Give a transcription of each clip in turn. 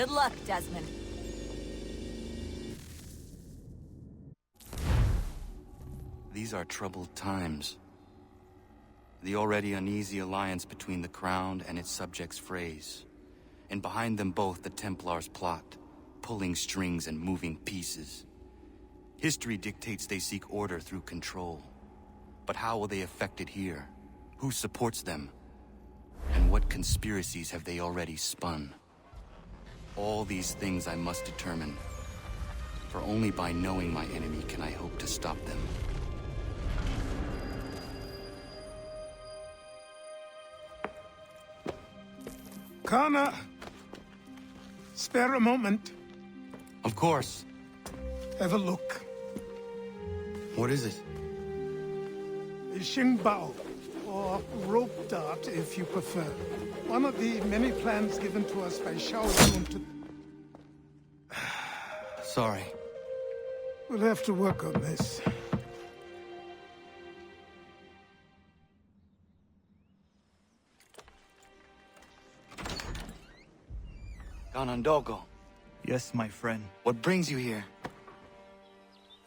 Good luck, Desmond. These are troubled times. The already uneasy alliance between the Crown and its subjects frays. And behind them both the Templars plot, pulling strings and moving pieces. History dictates they seek order through control. But how will they affect it here? Who supports them? And what conspiracies have they already spun? All these things I must determine. For only by knowing my enemy can I hope to stop them. Connor! Spare a moment. Of course. Have a look. What is it? A Xingbao, or rope dart if you prefer. One of the many plans given to us by Shao Yun to... Sorry. We'll have to work on this. Ganondogo, Yes, my friend. what brings you here?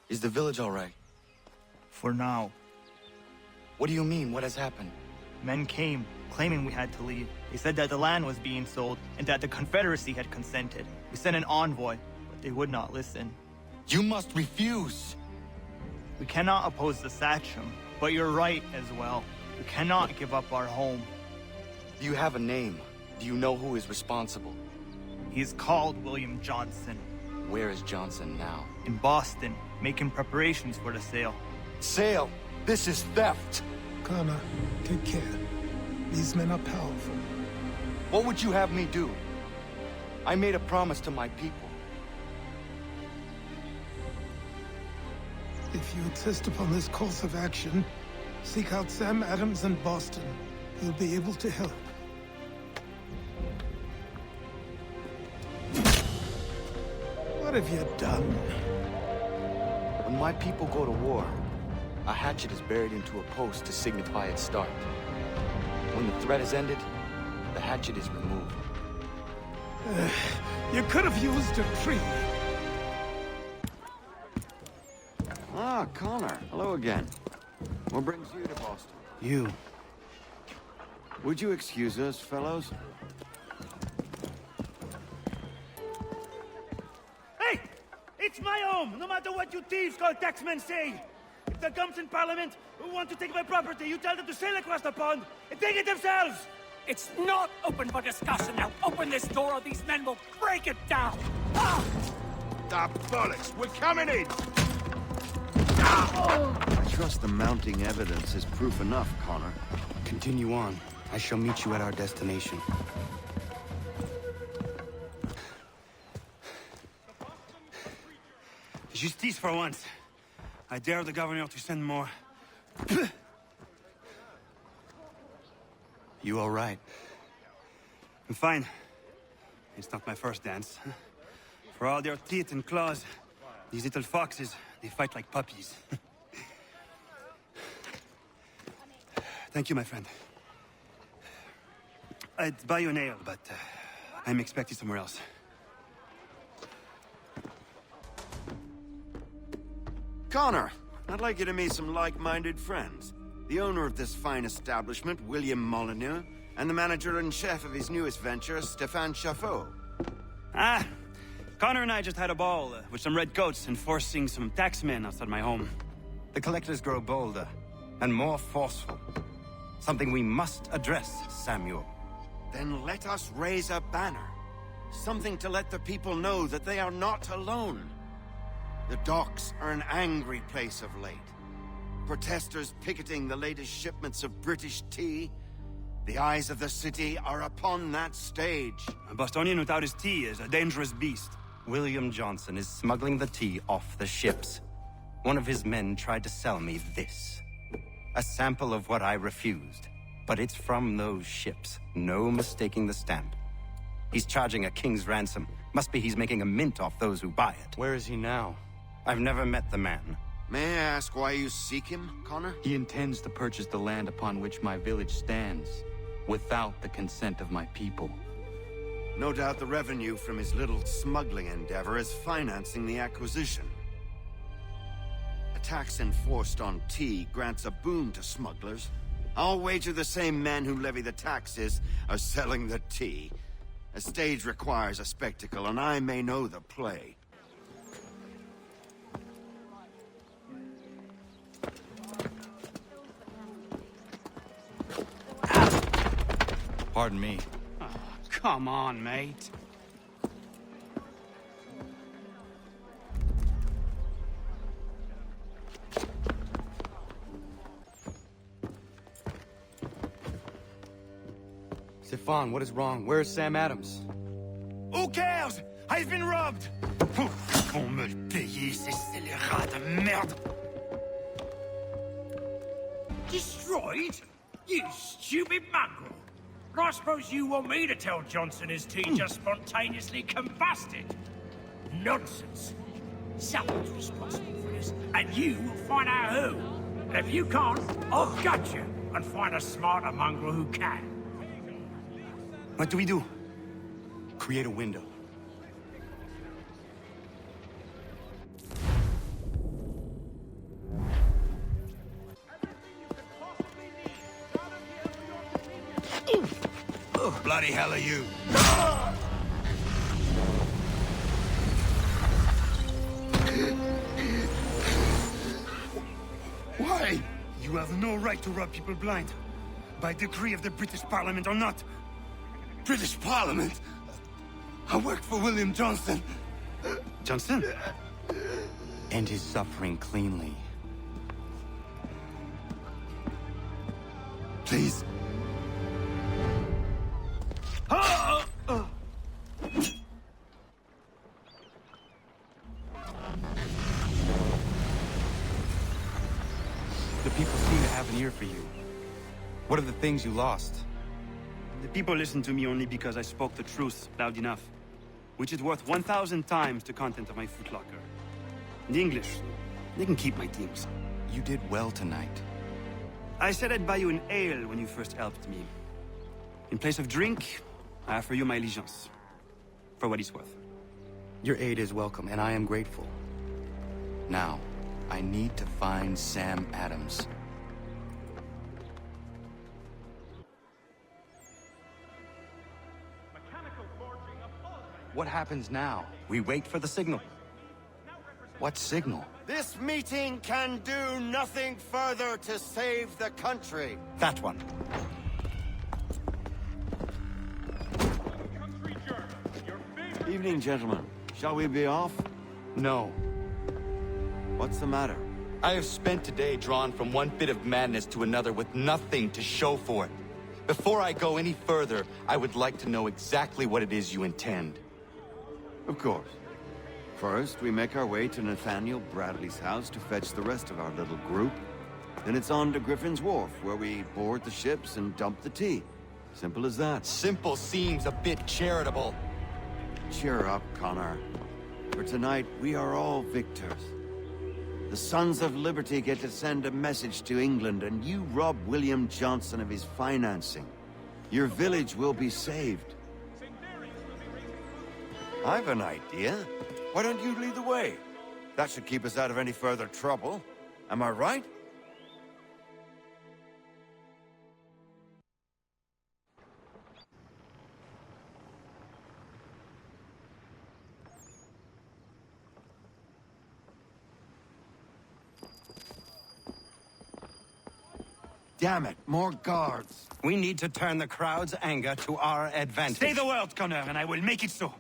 Is the village all right? For now. What do you mean? What has happened? Men came, claiming we had to leave. They said that the land was being sold, and that the Confederacy had consented. We sent an envoy, but they would not listen. You must refuse! We cannot oppose the Sachem, but you're right as well. We cannot give up our home. Do you have a name? Do you know who is responsible? He is called William Johnson. Where is Johnson now? In Boston, making preparations for the sale. Sale! This is theft! Connor, take care. These men are powerful. What would you have me do? I made a promise to my people. If you insist upon this course of action, seek out Sam Adams in Boston. He'll be able to help. What have you done? When my people go to war, a hatchet is buried into a post to signify its start. When the threat is ended, the hatchet is removed. You could have used a tree. Ah, Connor. Hello again. What brings you to Boston? You. Would you excuse us, fellows? Hey! It's my home, no matter what you thieves called taxmen say! If the gums in Parliament who want to take my property, you tell them to sail across the pond and take it themselves! It's not open for discussion now. Open this door or these men will break it down. Ah! Ah, bollocks! We're coming in! I trust the mounting evidence is proof enough, Connor. Continue on. I shall meet you at our destination. Justice for once. I dare the governor to send more. You all right? I'm fine. It's not my first dance. For all their teeth and claws, these little foxes, they fight like puppies. Thank you, my friend. I'd buy you an ale, but I'm expecting somewhere else. Connor, I'd like you to meet some like-minded friends. The owner of this fine establishment, William Molyneux, and the manager and chef of his newest venture, Stéphane Chaffeau. Ah, Connor and I just had a ball with some red coats enforcing some taxmen outside my home. The collectors grow bolder and more forceful. Something we must address, Samuel. Then let us raise a banner. Something to let the people know that they are not alone. The docks are an angry place of late. Protesters picketing the latest shipments of British tea. The eyes of the city are upon that stage. A Bostonian without his tea is a dangerous beast. William Johnson is smuggling the tea off the ships. One of his men tried to sell me this. A sample of what I refused. But it's from those ships. No mistaking the stamp. He's charging a king's ransom. Must be he's making a mint off those who buy it. Where is he now? I've never met the man. May I ask why you seek him, Connor? He intends to purchase the land upon which my village stands, without the consent of my people. No doubt the revenue from his little smuggling endeavor is financing the acquisition. A tax enforced on tea grants a boon to smugglers. I'll wager the same men who levy the taxes are selling the tea. A stage requires a spectacle, and I may know the play. Pardon me. Oh, come on, mate. Stefan, what is wrong? Where's Sam Adams? Who cares? I've been robbed! Vont me le payer, ces scélérats de merde! Destroyed? You stupid mongrel! I suppose you want me to tell Johnson his tea just spontaneously combusted? Nonsense! Someone's responsible for this, and you will find out who. And if you can't, I'll gut you and find a smarter mongrel who can. What do we do? Create a window. Bloody hell are you? Why? You have no right to rob people blind. By decree of the British Parliament or not. British Parliament? I work for William Johnson. Johnson? End his suffering cleanly. Please. The people seem to have an ear for you. What are the things you lost? The people listen to me only because I spoke the truth loud enough. Which is worth 1,000 times the content of my footlocker. The English, they can keep my things. You did well tonight. I said I'd buy you an ale when you first helped me. In place of drink, I offer you my allegiance. For what it's worth. Your aid is welcome, and I am grateful. Now, I need to find Sam Adams. What happens now? We wait for the signal. What signal? This meeting can do nothing further to save the country. That one. Evening, gentlemen. Shall we be off? No. What's the matter? I have spent today drawn from one bit of madness to another with nothing to show for it. Before I go any further, I would like to know exactly what it is you intend. Of course. First, we make our way to Nathaniel Bradley's house to fetch the rest of our little group. Then it's on to Griffin's Wharf, where we board the ships and dump the tea. Simple as that. Simple seems a bit charitable. Cheer up, Connor. For tonight, we are all victors. The Sons of Liberty get to send a message to England, and you rob William Johnson of his financing. Your village will be saved. I've an idea. Why don't you lead the way? That should keep us out of any further trouble. Am I right? Damn it, more guards. We need to turn the crowd's anger to our advantage. Say the word, Connor, and I will make it so.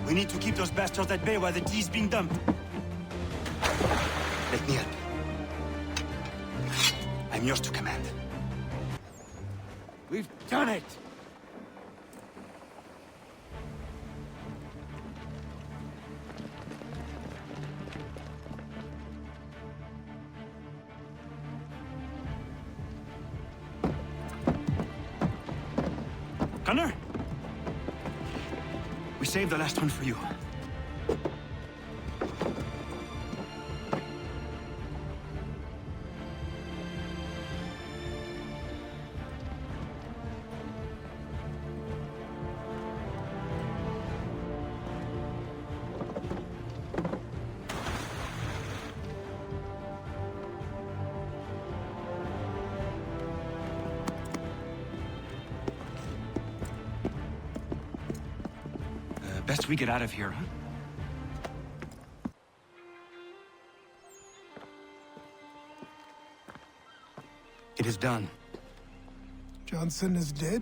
We need to keep those bastards at bay while the tea's being dumped. Let me help. I'm yours to command. We've done it! Gunner! We saved the last one for you. Best we get out of here, huh? It is done. Johnson is dead?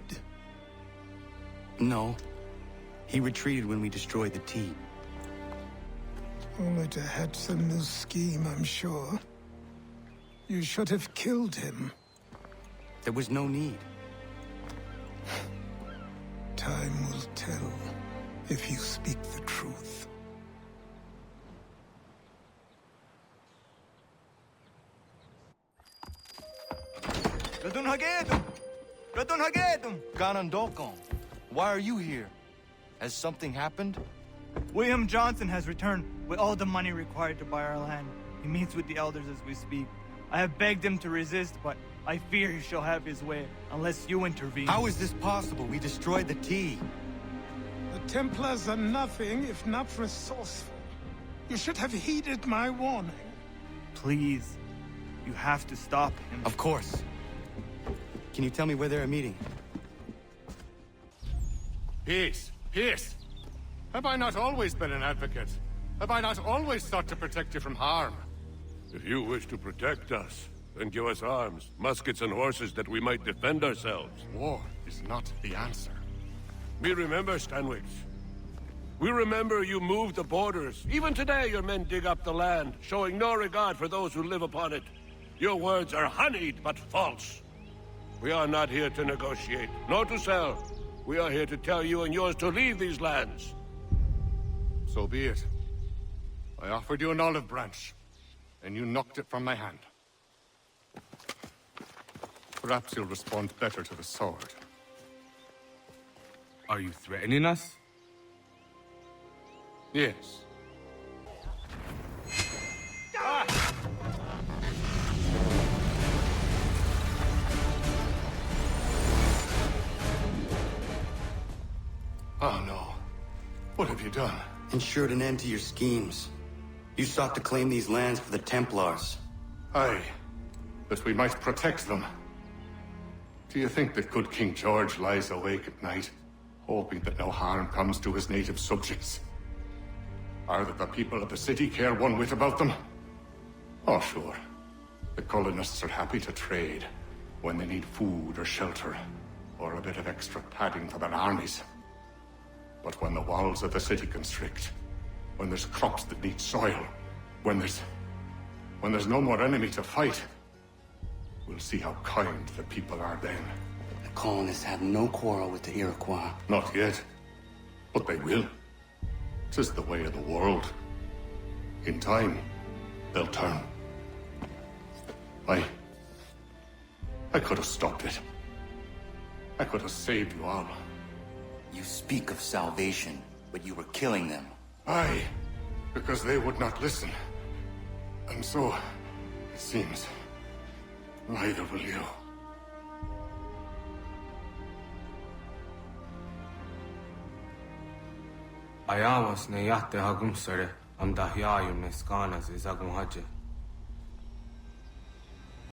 No. He retreated when we destroyed the T. Only to hatch some new scheme, I'm sure. You should have killed him. There was no need. Time will tell if you speak the truth. Ganondokon, why are you here? Has something happened? William Johnson has returned with all the money required to buy our land. He meets with the elders as we speak. I have begged him to resist, but I fear he shall have his way, unless you intervene. How is this possible? We destroyed the T. The Templars are nothing if not resourceful. You should have heeded my warning. Please, you have to stop him. Of course. Can you tell me where they're meeting? Peace! Peace! Have I not always been an advocate? Have I not always sought to protect you from harm? If you wish to protect us, then give us arms, muskets and horses that we might defend ourselves. War is not the answer. We remember, Stanwix. We remember you moved the borders. Even today your men dig up the land, showing no regard for those who live upon it. Your words are honeyed, but false. We are not here to negotiate, nor to sell. We are here to tell you and yours to leave these lands. So be it. I offered you an olive branch, and you knocked it from my hand. Perhaps you'll respond better to the sword. Are you threatening us? Yes. Oh no. What have you done? Ensured an end to your schemes. You sought to claim these lands for the Templars. Aye, that we might protect them. Do you think that good King George lies awake at night, hoping that no harm comes to his native subjects? Or that the people of the city care one whit about them? Oh, sure. The colonists are happy to trade when they need food or shelter, or a bit of extra padding for their armies. But when the walls of the city constrict, when there's crops that need soil, when there's no more enemy to fight, we'll see how kind the people are then. The colonists have no quarrel with the Iroquois. Not yet, but they will. 'Tis the way of the world. In time, they'll turn. I could have stopped it. I could have saved you all. You speak of salvation, but you were killing them. Aye, because they would not listen. And so, it seems, neither will you. Ayawas ne yatte hagum sare am dahyayum ne skanas izagum haje.